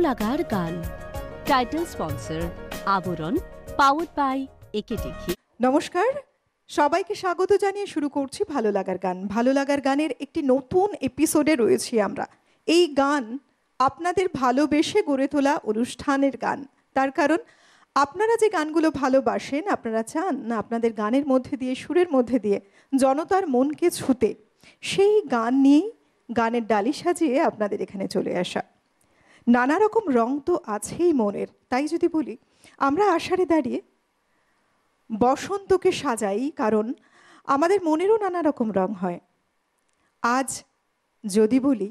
লাগার গান। Title sponsor আবরণ, পাওয়ার্ড বাই একে দেখি। নমস্কার, সবাইকে স্বাগত জানিয়ে শুরু করছি ভালো লাগার গান। ভালো লাগার গানের একটি নতুন এপিসোডে রয়েছি আমরা। এই গান আপনাদের ভালোবেসে গড়ে তোলা অনুষ্ঠানের গান। তার কারণ আপনারা যে গানগুলো ভালোবাসেন, আপনারা চান না আপনাদের গানের মধ্যে দিয়ে, সুরের মধ্যে দিয়ে জনতার মনকে ছুঁতে, সেই গান নিয়েই গানের ডালি সাজিয়ে আপনাদের এখানে চলে আসা। নানা রকম রং তো আছেই মনের, তাই যদি বলি আমরা আষাঢ়ে দাঁড়িয়ে বসন্তকে সাজাই, কারণ আমাদের মনেরও নানা রকম রং হয়। আজ যদি বলি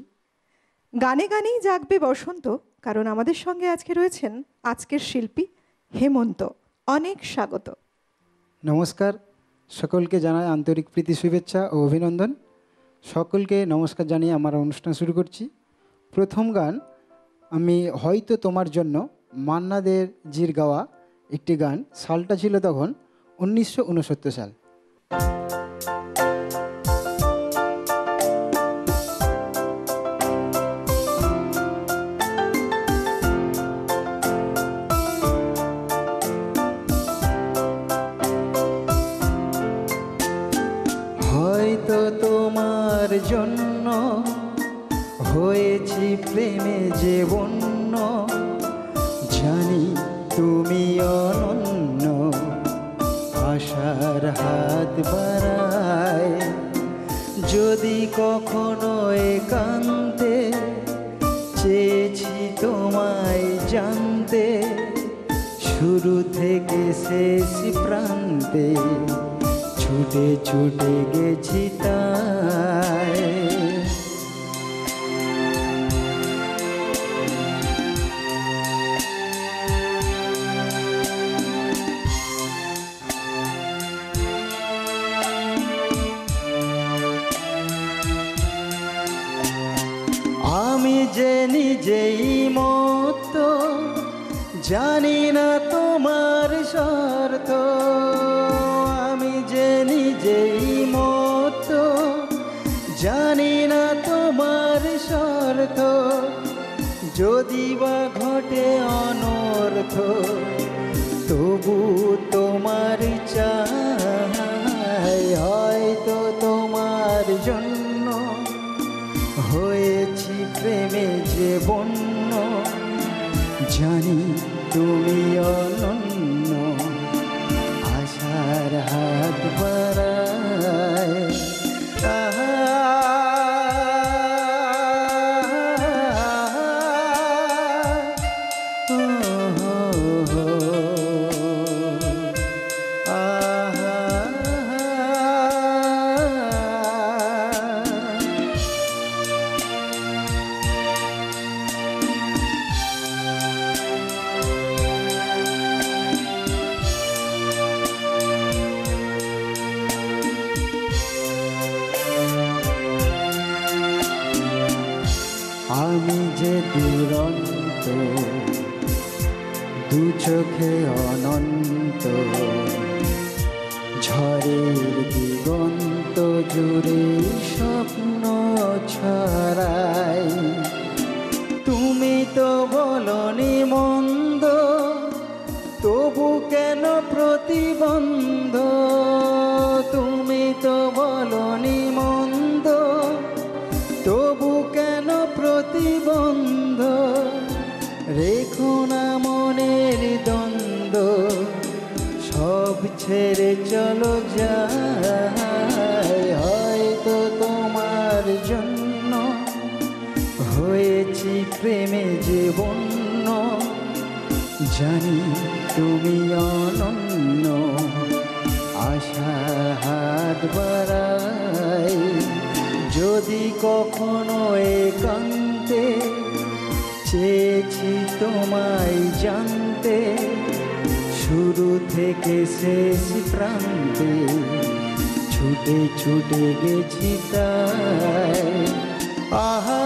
গানে গানেই জাগবে বসন্ত, কারণ আমাদের সঙ্গে আজকে রয়েছেন আজকের শিল্পী হেমন্ত। অনেক স্বাগত। নমস্কার, সকলকে জানাই আন্তরিক প্রীতি, শুভেচ্ছা ও অভিনন্দন। সকলকে নমস্কার জানিয়ে আমার অনুষ্ঠান শুরু করছি। প্রথম গান আমি হয়তো তোমার জন্য, মান্না দে জির গাওয়া একটি গান। সালটা ছিল তখন 1969 সাল। হয়তো তোমার জন্য হয়েছি প্রেমে যে বন্য, জানি তুমি অনন্য, আশার হাত বাড়ায়। যদি কখনো একান্তে চেয়েছি তোমায় জানতে, শুরু থেকে শেষ প্রান্তে ছুটে ছুটে গেছি তাই। আমি যে নিজেই মত, জানি না তোমার স্বার্থ। আমি যে নিজেই মত, জানি না তোমার স্বার্থ। যদি বা ঘটে অনর্থ, তবু তোমার চাই। হয়তো তোমার জন্য হয়েছি প্রেমে যে বন্য, জানি তুমি অনন্য, আশার হাত বাড়ায়। আমি যে দুরন্ত, দু চোখে অনন্ত, ঝড়ের দিগন্ত জুড়ে স্বপ্ন ছড়াই। তুমি তো বলনি মন্দ, তবু কেন প্রতিবন্ধ? তুমি তো বলনি মন্দ, তবু কেন প্রতিবন্ধ? রেখো না মনের দ্বন্দ্ব, সব ছেড়ে চলো যাই। হয়তো তোমার জন্য হয়েছি প্রেমে যে বন্য, জানি তুমি অনন্য, আশার হাত বাড়াই। যদি কখনো একান্তে চেয়েছি তোমায় জানতে, শুরু থেকে শেষ প্রান্তে ছুটে ছুটে গেছি তাই। আহা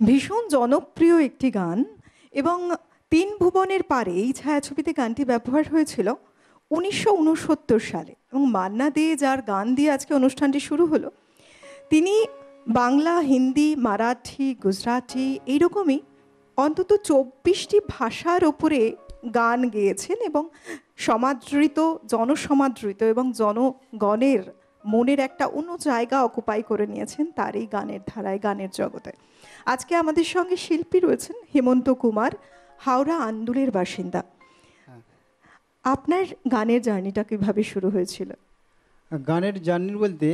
ভীষণ জনপ্রিয় একটি গান, এবং তিন ভুবনের পারে এই ছায়াছবিতে গানটি ব্যবহার হয়েছিল 1969 সালে। এবং মান্না দে, যার গান দিয়ে আজকে অনুষ্ঠানটি শুরু হলো, তিনি বাংলা, হিন্দি, মারাঠি, গুজরাটি এইরকমই অন্তত 24টি ভাষার ওপরে গান গেয়েছেন, এবং সমাদৃত, জনসমাদৃত এবং জনগণের মনের একটা অন্য জায়গা অকুপাই করে নিয়েছেন তার এই গানের ধারায়, গানের জগতে। আজকে আমাদের সঙ্গে শিল্পী রয়েছেন হেমন্ত কুমার, হাওড়া আন্দুলের বাসিন্দা। আপনার গানের জার্নিটা কিভাবে শুরু হয়েছিল? গানের জার্নি বলতে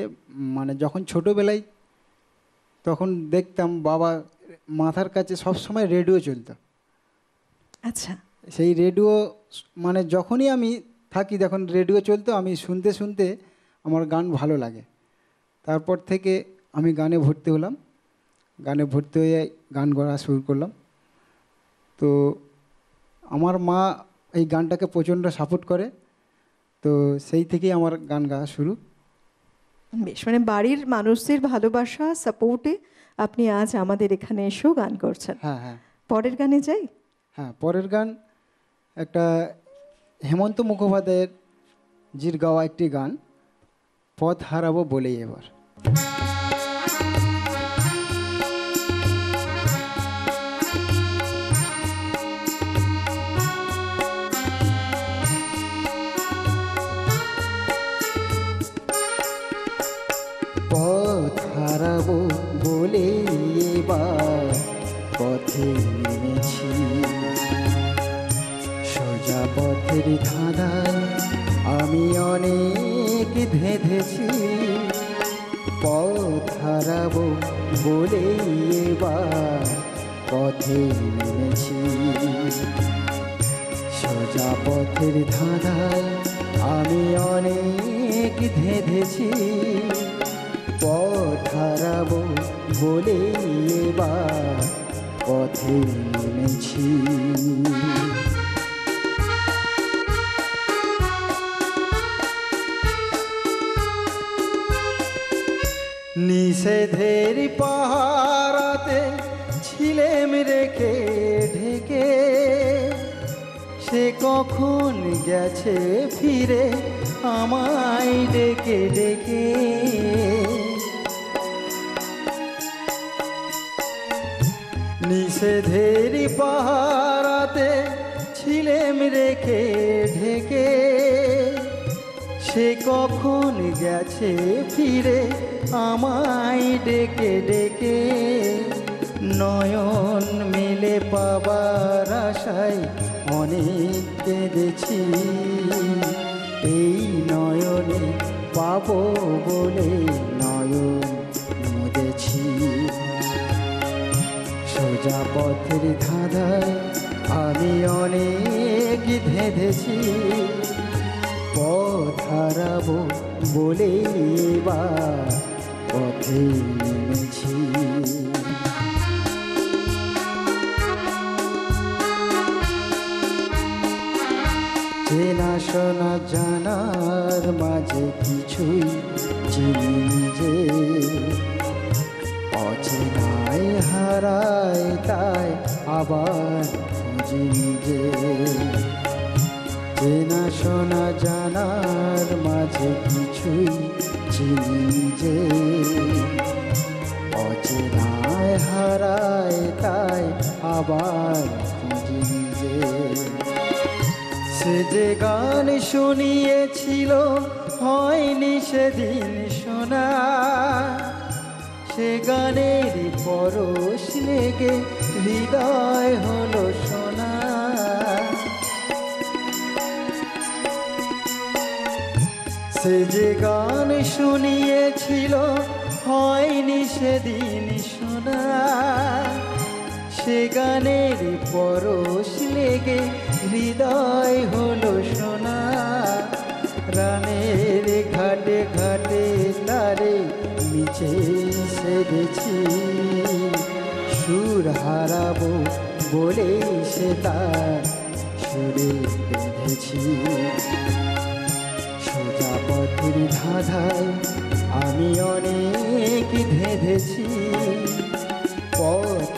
মানে যখন ছোটোবেলায় তখন দেখতাম বাবা মাথার কাছে সবসময় রেডিও চলতো। আচ্ছা। সেই রেডিও মানে যখনই আমি থাকি যখন রেডিও চলতো, আমি শুনতে শুনতে আমার গান ভালো লাগে। তারপর থেকে আমি গানে ভর্তি হলাম, গানে ভর্তি হয়ে গান করা শুরু করলাম। তো আমার মা এই গানটাকে প্রচণ্ড সাপোর্ট করে, তো সেই থেকেই আমার গান গাওয়া শুরু। বেশ, মানে বাড়ির মানুষদের ভালোবাসা, সাপোর্টে আপনি আজ আমাদের এখানে এসেও গান করছেন। হ্যাঁ হ্যাঁ। পরের গানে যাই। হ্যাঁ, পরের গান একটা হেমন্ত মুখোপাধ্যায়ের জির গাওয়া একটি গান, পথ হারাবো বলেই এবার। পথ হারাবো বলে এবার পথে নেমেছি, সোজা পথের ধাঁধায় আমি অনেক ধেঁধেছি। পথ হারাবো বলে এবার পথে নেমেছি, সোজা পথের ধাঁধায় আমি অনেক ধেঁধেছি। পথ হারাবো বলে এবার পথে নেমেছি। নিষেধের পাহারাতে ছিলেম রেখে ঢেকে, সে কখন গেছে ফিরে আমায় ডেকে ডেকে। নিষেধের পাহারাতে ছিলেম রেখে ঢেকে, সে কখন গেছে ফিরে আমায় ডেকে ডেকে। নয়ন মেলে পাবার আশায় অনেক কেঁদেছি, এই নয়নে পাবো বলে নয়ন মুদেছি। সোজা পথের ধাঁধায় আমি অনেক ধেঁধেছি, পথ হারাবো বলে এবার পথে নেমেছি। চেনা শোনা জানার মাঝে কিছুই চিনি যে, অচেনায় হারায় তাই আবার খুঁজি যে। চেনা শোনা জানার মাঝে কিছুই চিনি যে, অচেনায় হারায় তাই আবার খুঁজি যে। সে যে গান শুনিয়েছিল হয়নি সেদিন শোনা, সে গানের পরশ লেগে হৃদয় হলো সোনা। সে যে গান শুনিয়েছিল হয়নি সেদিন শোনা, সে গানের পরশ লেগে হৃদয় হলো সোনা। রানের ঘাটে ঘাটে তারে নিচে সেদেছি, সুর হারাবো বলে সে তার সুরে বেঁধেছি। সোজা পথের ধাঁধায় আমি অনেক ধেঁধেছি, পথ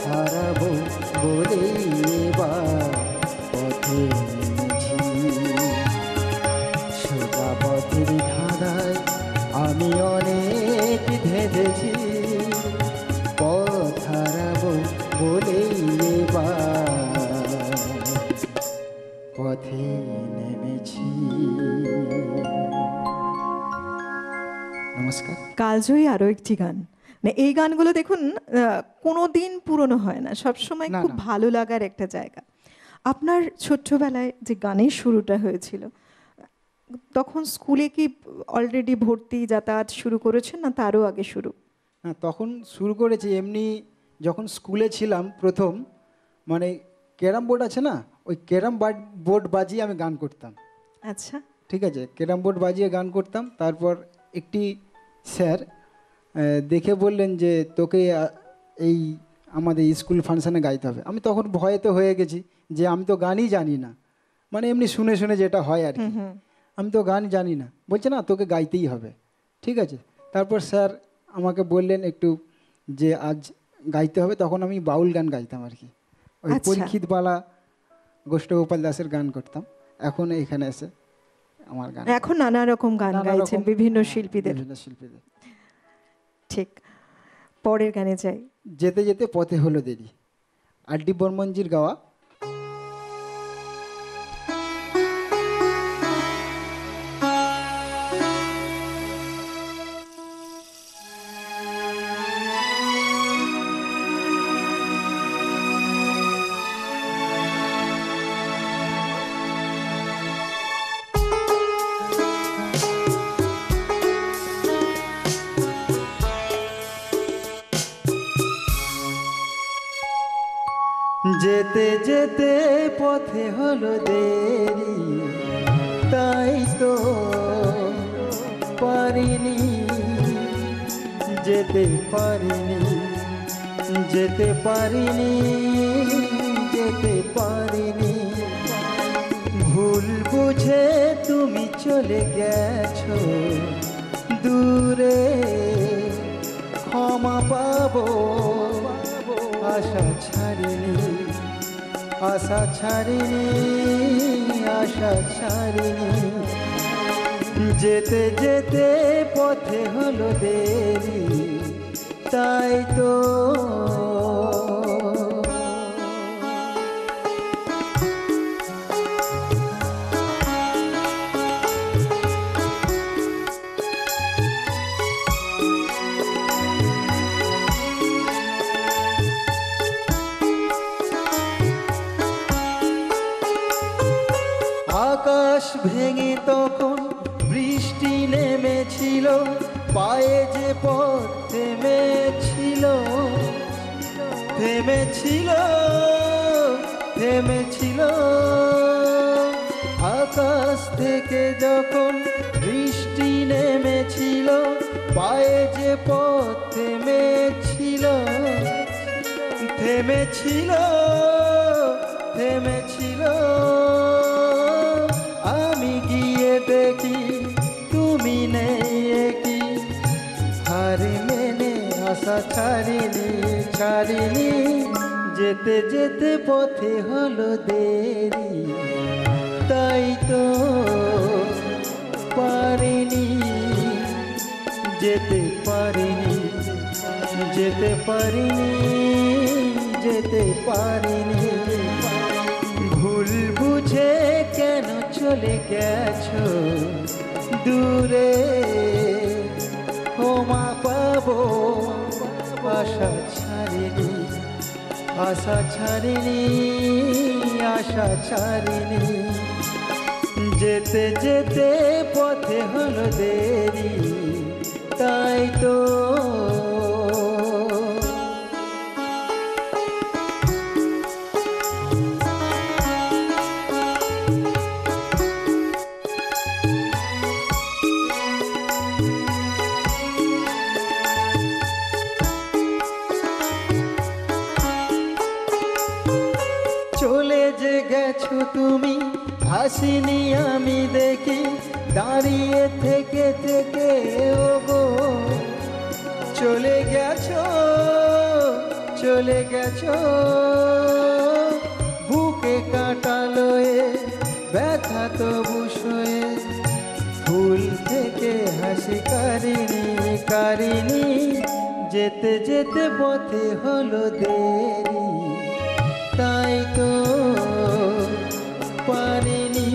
নমস্কার। কালজয়ী আরও একটি গান, মানে এই গানগুলো দেখুন কোনো দিন পুরনো হয় না, সবসময় না, খুব না। ভালো লাগার একটা জায়গা। আপনার ছোট্টবেলায় যে গানের শুরুটা হয়েছিল, তখন স্কুলে কি অলরেডি ভর্তি যাতায়াত শুরু করেছেন, না তারও আগে শুরু? হ্যাঁ, তখন শুরু করেছি এমনি। যখন স্কুলে ছিলাম প্রথম, মানে ক্যারাম বোর্ড আছে না, ওই ক্যারাম বোর্ড বাজিয়ে আমি গান করতাম। আচ্ছা। ঠিক আছে, ক্যারাম বোর্ড বাজিয়ে গান করতাম। তারপর একটি স্যার দেখে বললেন যে তোকে এই আমাদের স্কুল ফাংশানে গাইতে হবে। আমি তখন ভয়েতে হয়ে গেছি যে আমি তো গানই জানি না, মানে এমনি শুনে শুনে যেটা হয় আর কি, আমি তো গান জানি না। বলছে না, তোকে গাইতেই হবে। ঠিক আছে, তারপর স্যার আমাকে বললেন একটু যে আজ গাইতে হবে। তখন আমি বাউল গান গাইতাম আর কি, ওই আচ্ছা। পরীক্ষিতবালা গোষ্ঠগোপাল দাসের গান করতাম। এখন এখানে এসে আমার গান, এখন নানা রকম গান নানা গাইছেন রকম, বিভিন্ন হ্যাঁ, শিল্পীদের। বিভিন্ন শিল্পীদের। ঠিক, পরের গানে যাই। যেতে যেতে পথে হলো দেরি, আর.ডি. বর্মনজির গাওয়া। যেতে যেতে পথে হলো দেরি, তাই তো পারিনি, যেতে পারিনি, যেতে পারিনি, যেতে পারিনি। ভুল বুঝে তুমি চলে গেছো দূরে, ক্ষমা পাবো আশা ছাড়িনি, আশা ছাড়িনি, আশা ছাড়িনি। যেতে যেতে পথে হলো দেরি, তাই তো আকাশ ভেঙে তখন বৃষ্টি নেমেছিল, পায়ে যে পথ থেমেছিল, থেমেছিল, থেমেছিল। আকাশ থেকে যখন বৃষ্টি নেমেছিল, পায়ে যে পথ থেমেছিল, থেমেছিল, থেমেছিল। আমি গিয়ে দেখি তুমি নেই কি, হার মেনে আশা ছাড়িনি, ছাড়িনি। যেতে যেতে পথে হলো দেরি, তাই তো পারিনি, যেতে পারিনি, যেতে পারিনি, যেতে পারিনি। ভুল বুঝে কেন চলে গেছো দূরে, ক্ষমা পাবো আশা ছাড়িনি, আশা ছাড়িনি, আশা ছাড়িনি। যেতে যেতে পথে হলো দেরি, তাই তো চলে যে গেছো তুমি, আসিনি আমি দেখি, দাঁড়িয়ে থেকে থেকে ওগো। চলে গেছো, চলে গেছো, বুকে কাঁটা লয়ে, ব্যথা তবু সয়ে, ফুল থেকে হাসি কারিনি, কারিনি। যেতে যেতে পথে হলো দেরি, তাই তো পারিনি,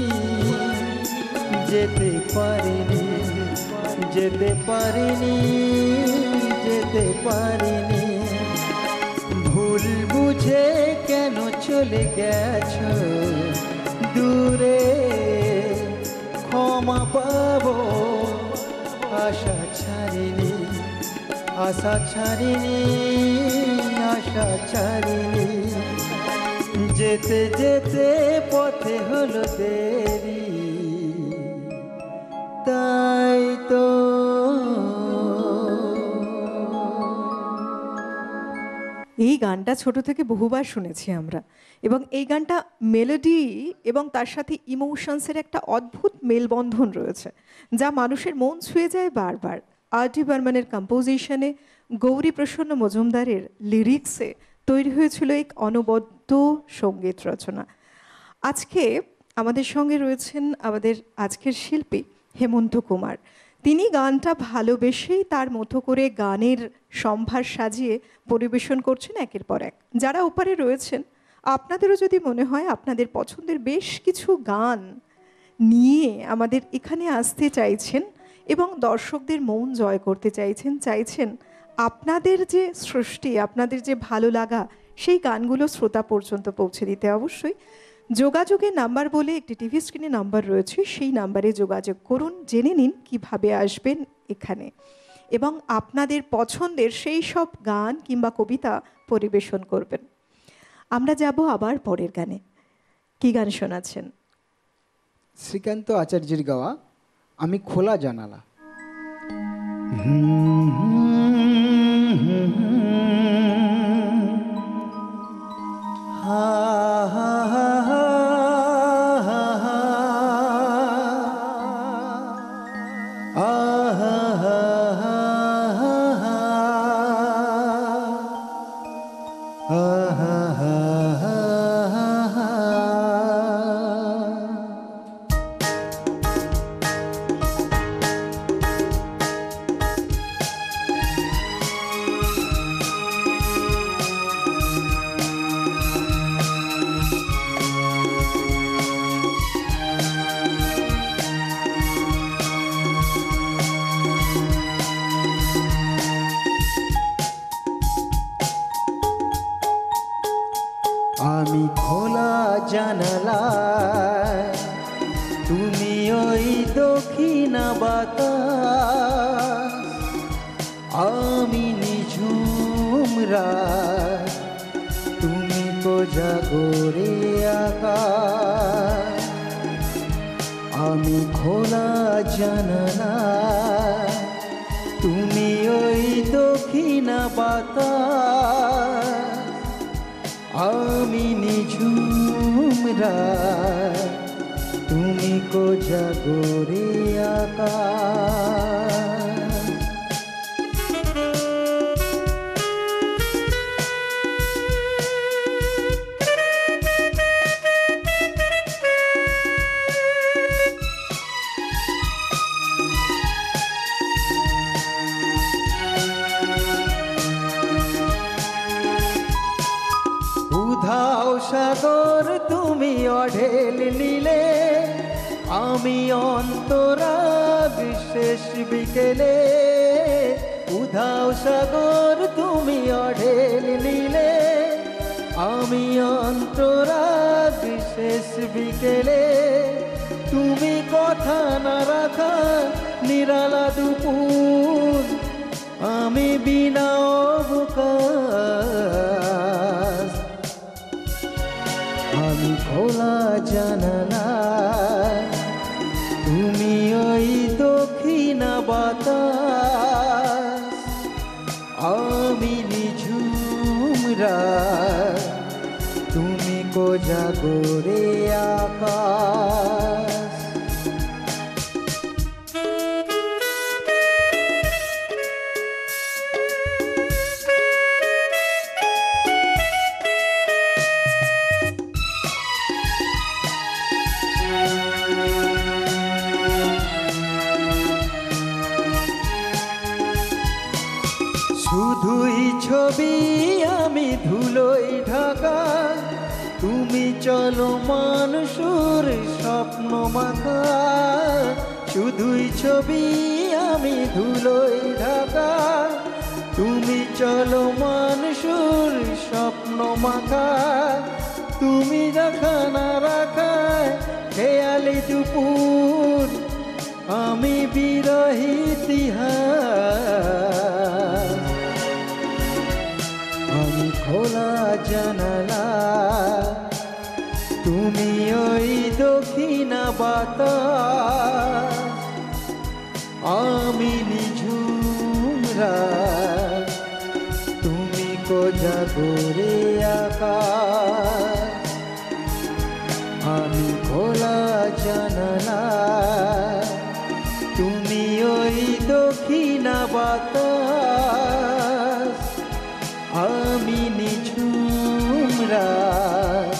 যেতে পারিনি, যেতে পারিনি, যেতে পারিনি। ভুল বুঝে কেন চলে গেছো দূরে, ক্ষমা পাবো আশা ছাড়িনি, আশা ছাড়িনি, আশা ছাড়িনি। যেতে যেতে পথে হলো দেরি, তাই তো। এই গানটা ছোট থেকে বহুবার শুনেছি আমরা, এবং এই গানটা মেলোডি এবং তার সাথে ইমোশনসের একটা অদ্ভুত মেলবন্ধন রয়েছে, যা মানুষের মন ছুঁয়ে যায় বারবার। আর.ডি. বর্মনের কম্পোজিশনে, গৌরী প্রসন্ন মজুমদারের লিরিক্সে তৈরি হয়েছিল এক অনবদ্য সঙ্গীত রচনা। আজকে আমাদের সঙ্গে রয়েছেন আমাদের আজকের শিল্পী হেমন্ত কুমার। তিনি গানটা ভালোবেসেই তার মতো করে গানের সম্ভার সাজিয়ে পরিবেশন করছেন একের পর এক। যারা ওপারে রয়েছেন, আপনাদেরও যদি মনে হয় আপনাদের পছন্দের বেশ কিছু গান নিয়ে আমাদের এখানে আসতে চাইছেন এবং দর্শকদের মন জয় করতে চাইছেন আপনাদের যে সৃষ্টি, আপনাদের যে ভালো লাগা, সেই গানগুলো শ্রোতা পর্যন্ত পৌঁছে দিতে অবশ্যই যোগাযোগের নাম্বার বলে একটি টিভি স্ক্রিনে নাম্বার রয়েছে, সেই নাম্বারে যোগাযোগ করুন। জেনে নিন কিভাবে আসবেন এখানে এবং আপনাদের পছন্দের সেই সব গান কিংবা কবিতা পরিবেশন করবেন। আমরা যাব আবার পরের গানে। কি গান শোনাচ্ছেন? শ্রীকান্ত আচার্যের গাওয়া আমি খোলা জানালা। আমি খোলা জানালায়, তুমি ওই দক্ষিণা বাতাস, আমি নিঝুম রাত, তুমি কোজাগরে আকাশ। আমি খোলা জানালায়, তুমি ওই দক্ষিণা বাতাস, আমি নিঝুম রাত, তুমি কোজাগরে আকাশ। উধাও সাগর তুমি অঢেল নিলে, আমি অন্তরাগ শেষ বিকেলে। উধাও সাগর তুমি অঢেল নিলে, আমি অন্তরাগ শেষ বিকেলে। তুমি কথা না রাখা নিরালা দুপুর, আমি বিনা অবকাশ। আমি খোলা জানালা, তুমি ওই দক্ষিণা বাতাস, আমি নিঝুম রাত, তুমি কোজাগরে আকাশ। শুধুই ছবি আমি ধুলোই ঢাকা, তুমি চলো মানুষের স্বপ্ন মাখা। শুধুই ছবি আমি ধুলোয় ঢাকা, তুমি চলমান সুর স্বপ্ন মাখা, তুমি রাখা না রাখায় খেয়ালি দুপুর, আমি বিরহী তিহার। আমি খোলা জানালা, তুমি ওই দক্ষিণা বাতাস, আমি নিঝুম রাত, তুমি কোজাগরে আকাশ। আমি খোলা জানালা, তুমি ওই দক্ষিণা বাতাস, আমি নিঝুম রাত,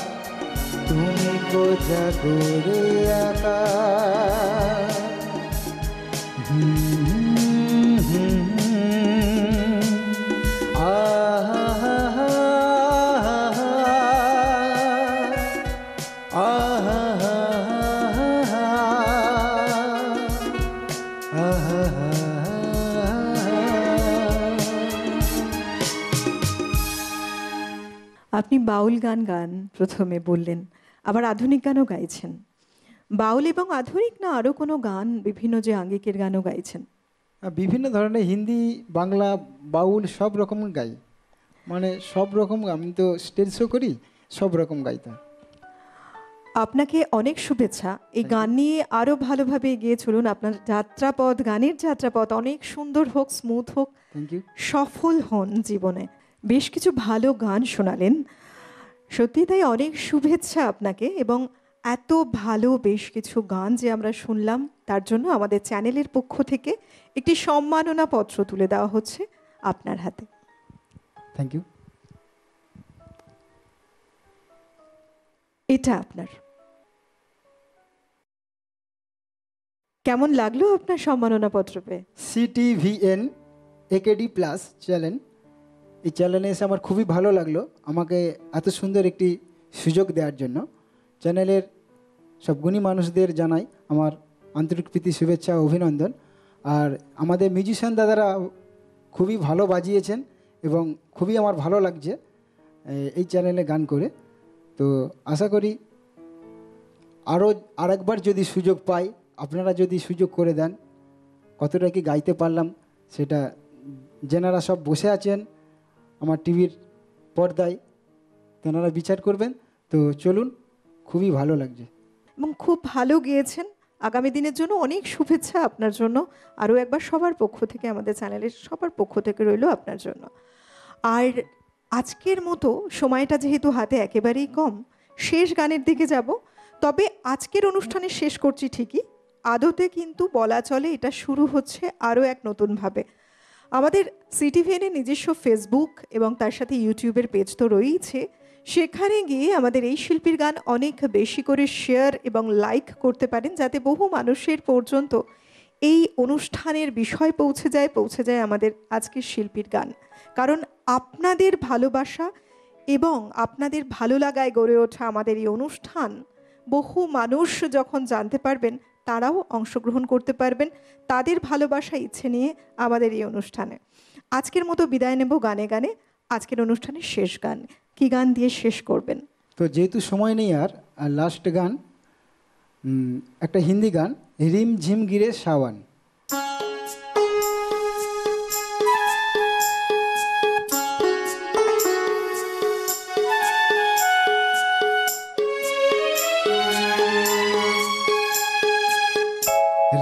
তুমি কোজাগরে আকাশ। আপনি বাউল গান গান প্রথমে বললেন, আবার আধুনিক গানও গাইছেন। বাউল এবং আধুনিক না আরও কোনো গান, বিভিন্ন যে আঙ্গিকের গানও গাইছেন? বিভিন্ন ধরনের হিন্দি, বাংলা, বাউল সব রকম গাই, মানে সব রকম। আমি তো স্টেজ শো করি, সব রকম গাইতাম। আপনাকে অনেক শুভেচ্ছা। এই গান নিয়ে আরও ভালোভাবে এগিয়ে চলুন। আপনার যাত্রাপথ, গানের যাত্রাপথ অনেক সুন্দর হোক, স্মুথ হোক, থ্যাংক ইউ। সফল হন জীবনে। বেশ কিছু ভালো গান শোনালেন, সত্যি তাই অনেক শুভেচ্ছা আপনাকে। এবং এত ভালো বেশ কিছু গান যে আমরা শুনলাম, তার জন্য আমাদের চ্যানেলের পক্ষ থেকে একটি সম্মাননা পত্র তুলে দেওয়া হচ্ছে আপনার হাতে। Thank you. এটা আপনার। কেমন লাগলো আপনার সম্মাননা পত্র পেয়ে? CTVN AKD প্লাস চ্যানেল, এই চ্যানেলে এসে আমার খুবই ভালো লাগলো, আমাকে এত সুন্দর একটি সুযোগ দেওয়ার জন্য। চ্যানেলের সব গুণী মানুষদের জানাই আমার আন্তরিক প্রীতি, শুভেচ্ছা, অভিনন্দন। আর আমাদের মিউজিশিয়ান দাদারা খুবই ভালো বাজিয়েছেন এবং খুবই আমার ভালো লাগছে এই চ্যানেলে গান করে। তো আশা করি আরও আরেকবার যদি সুযোগ পাই, আপনারা যদি সুযোগ করে দেন, কতটা কি গাইতে পারলাম সেটা যেনারা সব বসে আছেন আমার টিভির পর্দায়, তেনারা বিচার করবেন। তো চলুন, খুবই ভালো লাগছে এবং খুব ভালো গেয়েছেন। আগামী দিনের জন্য অনেক শুভেচ্ছা আপনার জন্য। আরও একবার সবার পক্ষ থেকে, আমাদের চ্যানেলের সবার পক্ষ থেকে রইল আপনার জন্য। আর আজকের মতো সময়টা যেহেতু হাতে একেবারেই কম, শেষ গানের দিকে যাব। তবে আজকের অনুষ্ঠানে শেষ করছি ঠিকই, আদতে কিন্তু বলা চলে এটা শুরু হচ্ছে আরও এক নতুনভাবে। আমাদের CTVN-এর নিজস্ব ফেসবুক এবং তার সাথে ইউটিউবের পেজ তো রয়েছে। সেখানে গিয়ে আমাদের এই শিল্পীর গান অনেক বেশি করে শেয়ার এবং লাইক করতে পারেন, যাতে বহু মানুষের পর্যন্ত এই অনুষ্ঠানের বিষয় পৌঁছে যায় আমাদের আজকের শিল্পীর গান। কারণ আপনাদের ভালোবাসা এবং আপনাদের ভালো লাগায় গড়ে ওঠা আমাদের এই অনুষ্ঠান বহু মানুষ যখন জানতে পারবেন, তারাও অংশগ্রহণ করতে পারবেন তাদের ভালোবাসা, ইচ্ছে নিয়ে আমাদের এই অনুষ্ঠানে। আজকের মতো বিদায় নেব গানে গানে। আজকের অনুষ্ঠানের শেষ গান, কি গান দিয়ে শেষ করবেন? তো যেহেতু সময় নেই আর লাস্ট গান একটা হিন্দি গান, রিম ঝিম গিরে সাওয়ান।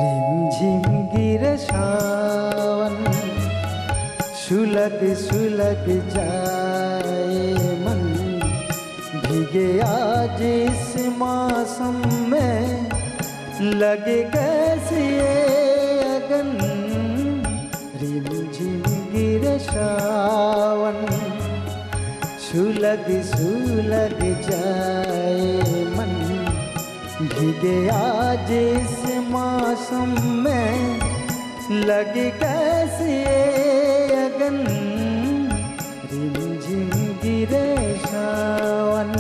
रिम झिम गिरे सावन, सुलग सुलग जाए मन, भीगे आज इस मौसम में, लगे कैसे ये अगन। रिम झिम गिरे सावन, सुलग सुलग जाए मन, भीगे आज इस मौसम में, लगे कैसे अगन। रिम झिम गिरे सावन।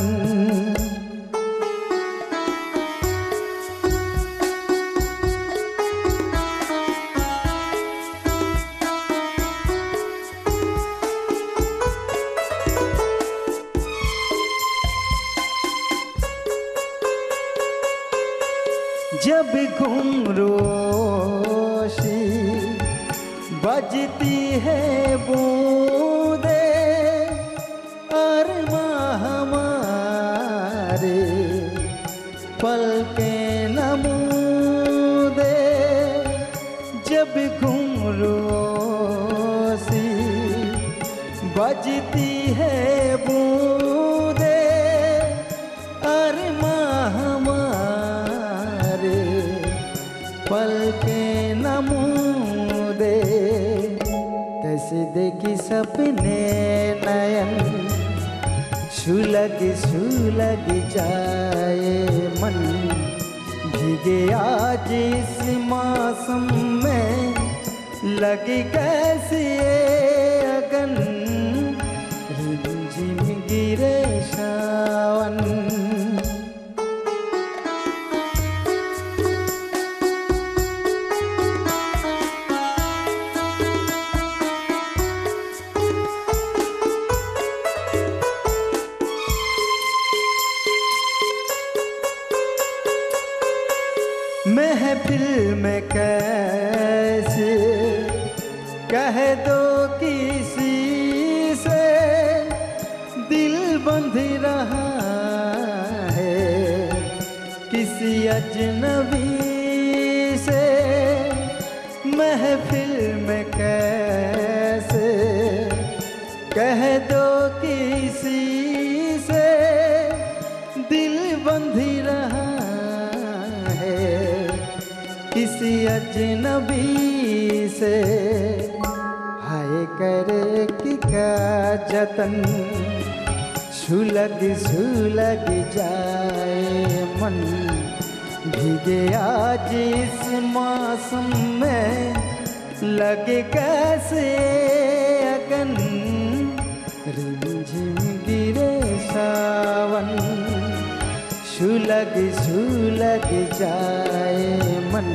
घुंघरूसी बजती है बूंदे अरमा हमारे पलके नमूदे जब घुंघरूसी बजती है बूंदे अरमा हमारे पलके नमूदे कैसे देखी सपने नयन सुलग सुलग जाए मन भीगे आज इस मौसम में लगी कैसी अगन रिमझिम गिरे सावन। महफिल में कैसे कह दो किसी से दिल बंध रहा है किसी अजनबी से। महफिल में कैसे कह दो किसी से दिल बंध रहा किसी अजनबी से। हाय करे कि क्या जतन सुलग सुलग जाए मन भीगे आज इस मौसम में लगे कैसे अगन रिमझिम गिरे सावन सुलग सुलग जाए मन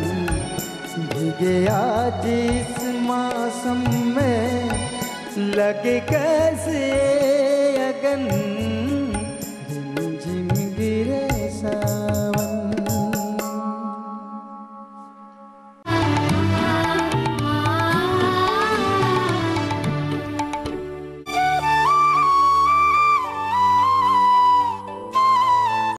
भीगे आज इस मौसम में लगे कैसे अगन